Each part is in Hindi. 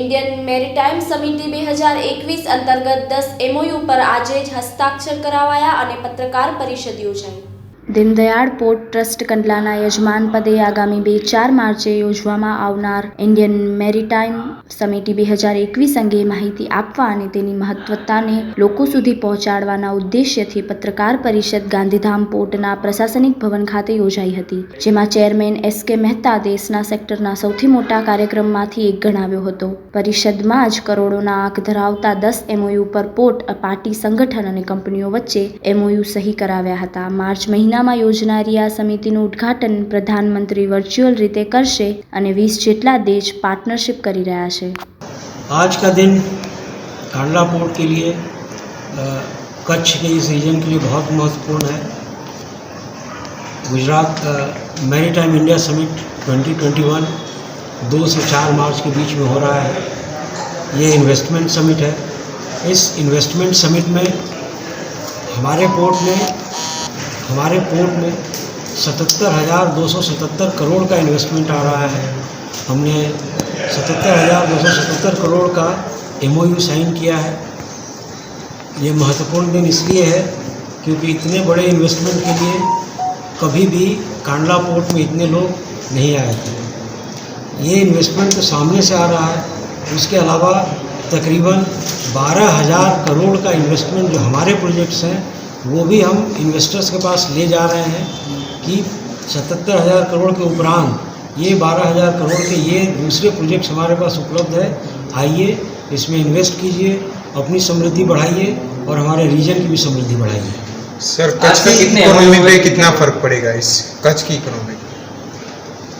ઇન્ડિયન મેરીટાઈમ સમિતિ 2021 અંતર્ગત 10 MOU પર આજે જ હસ્તાક્ષર કરાવાયા અને પત્રકાર પરિષદ યોજાઈ। દીનદયાળ પોર્ટ ટ્રસ્ટ કંડલાના યજમાન પદે આગામી 2-4 માર્ચે યોજવામાં આવનાર ઇન્ડિયન મેરીટાઈમ સમિતિ 2021 અંગે માહિતી આપવા અને તેની મહત્વતાને લોકો સુધી પહોંચાડવાના ઉદ્દેશ્યથી પત્રકાર પરિષદ ગાંધીધામ પોર્ટના પ્રશાસનિક ભવન ખાતે યોજાઈ હતી, જેમાં ચેરમેન SK મહેતા દેશના સેક્ટરના સૌથી મોટા કાર્યક્રમમાંથી એક ગણાવ્યો હતો। પરિષદમાં જ કરોડોના આંક ધરાવતા 10 MOU પર પોર્ટ પાર્ટી સંગઠન અને કંપનીઓ વચ્ચે MOU સહી કરાવ્યા હતા। માર્ચ મહિનામાં યોજનારી આ સમિતિનું ઉદ્ઘાટન પ્રધાનમંત્રી વર્ચ્યુઅલ રીતે કરશે અને 20 જેટલા દેશ पार्टनरशिप કરી રહ્યા છે। आज का दिन कांडला पोर्ट के लिए कच्छ के इस रीजन के लिए बहुत महत्वपूर्ण है। गुजरात मैरीटाइम इंडिया समिट 2021 2 से 4 मार्च के बीच में हो रहा है। ये इन्वेस्टमेंट समिट है। इस इन्वेस्टमेंट समिट में हमारे पोर्ट में 77,277 करोड़ का इन्वेस्टमेंट आ रहा है। हमने 77,277 करोड़ का MOU साइन किया है। ये महत्वपूर्ण दिन इसलिए है क्योंकि इतने बड़े इन्वेस्टमेंट के लिए कभी भी कांडला पोर्ट में इतने लोग नहीं आए थे। ये इन्वेस्टमेंट तो सामने से आ रहा है। उसके अलावा तकरीबन 12,000 करोड़ का इन्वेस्टमेंट जो हमारे प्रोजेक्ट्स हैं वो भी हम इन्वेस्टर्स के पास ले जा रहे हैं कि 77,000 करोड़ के उपरांत ये 12,000 करोड़ के ये दूसरे प्रोजेक्ट्स हमारे पास उपलब्ध है। आइए इसमें इन्वेस्ट कीजिए, अपनी समृद्धि बढ़ाइए और हमारे रीजन की भी समृद्धि बढ़ाइए। सर, कच्छ की इकोनॉमी पे कितना फ़र्क पड़ेगा इस कच्छ की इकोनॉमी?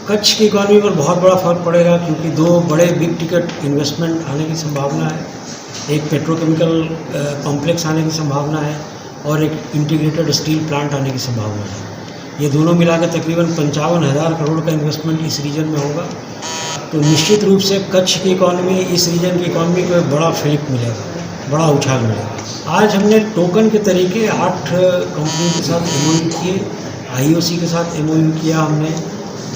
कच्छ की इकोनॉमी पर बहुत बड़ा फ़र्क पड़ेगा क्योंकि 2 बड़े बिग टिकट इन्वेस्टमेंट आने की संभावना है। एक पेट्रोकेमिकल कॉम्प्लेक्स आने की संभावना है और एक इंटीग्रेटेड स्टील प्लांट आने की संभावना है। ये दोनों मिलाकर तकरीबन 55,000 करोड़ का इन्वेस्टमेंट इस रीजन में होगा। तो निश्चित रूप से कच्छ की इकॉनमी, इस रीजन की इकॉनमी को एक बड़ा फिलिप मिलेगा, बड़ा उछाल मिलेगा। आज हमने टोकन के तरीके 8 कंपनी के साथ MOU किए। IOC के साथ MOU किया हमने,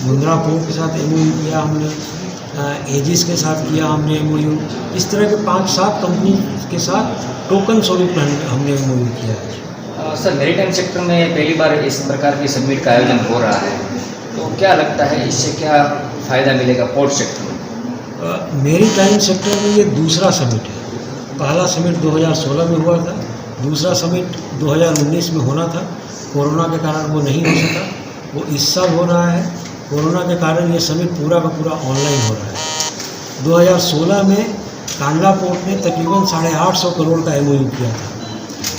मुंद्रा पोर्ट के साथ MOU किया हमने, एजिस के साथ किया हमने MOU। इस तरह के 5-7 कंपनी के साथ टोकन स्वरूप हमने MOU किया है। सर, मैरीटाइम सेक्टर में पहली बार इस प्रकार की समिट का आयोजन हो रहा है, तो क्या लगता है इससे क्या फ़ायदा मिलेगा पोर्ट सेक्टर में? मैरीटाइम सेक्टर में ये दूसरा समिट है। पहला समिट 2016 में हुआ था, दूसरा समिट 2019 में होना था। कोरोना के कारण वो नहीं हो सका, वो इस साल हो रहा है। कोरोना के कारण ये समिट पूरा का पूरा ऑनलाइन हो रहा है। 2016 में कांडला पोर्ट ने तकरीबन 850 करोड़ का MOU किया था।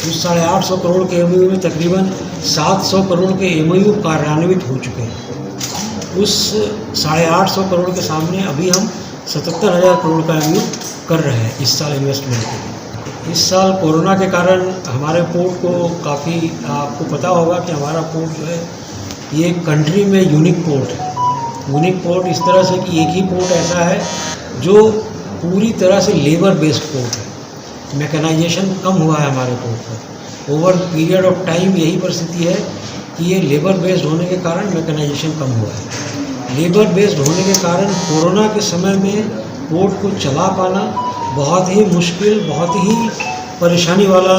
उस 850 करोड़ के MOU में तकरीबन 700 करोड़ के MOU कार्यान्वित हो चुके हैं। उस 850 करोड़ के सामने अभी हम 77,000 करोड़ का MOU कर रहे हैं इस साल इन्वेस्टमेंट के लिए। इस साल कोरोना के कारण हमारे पोर्ट को काफ़ी, आपको पता होगा कि हमारा पोर्ट जो है ये कंट्री में यूनिक पोर्ट है। यूनिक पोर्ट इस तरह से कि एक ही पोर्ट ऐसा है जो पूरी तरह से लेबर बेस्ड पोर्ट है। मैकेनाइजेशन कम हुआ है हमारे पोर्ट पर। ओवर पीरियड ऑफ टाइम यही परिस्थिति है कि ये लेबर बेस्ड होने के कारण मैकेनाइजेशन कम हुआ है। लेबर बेस्ड होने के कारण कोरोना के समय में पोर्ट को चला पाना बहुत ही मुश्किल, बहुत ही परेशानी वाला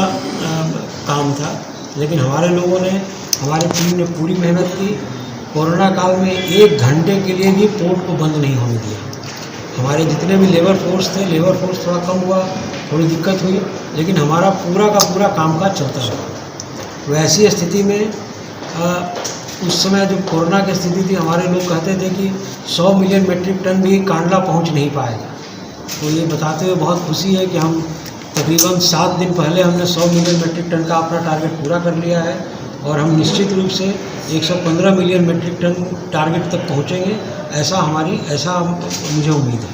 काम था। लेकिन हमारे लोगों ने, हमारी टीम ने पूरी मेहनत की। कोरोना काल में 1 घंटे के लिए भी पोर्ट को बंद नहीं होने दिया। हमारे जितने भी लेबर फोर्स थे, लेबर फोर्स थोड़ा कम हुआ, थोड़ी दिक्कत हुई, लेकिन हमारा पूरा का पूरा कामकाज चलता रहा। तो ऐसी स्थिति में उस समय जब कोरोना की स्थिति थी, हमारे लोग कहते थे कि 100 मिलियन मेट्रिक टन भी कांडला पहुंच नहीं पाएगा। तो ये बताते हुए बहुत खुशी है कि हम तकरीबन 7 दिन पहले हमने 100 मिलियन मेट्रिक टन का अपना टारगेट पूरा कर लिया है और हम निश्चित रूप से 115 मिलियन मेट्रिक टन टारगेट तक पहुँचेंगे, ऐसा मुझे उम्मीद है।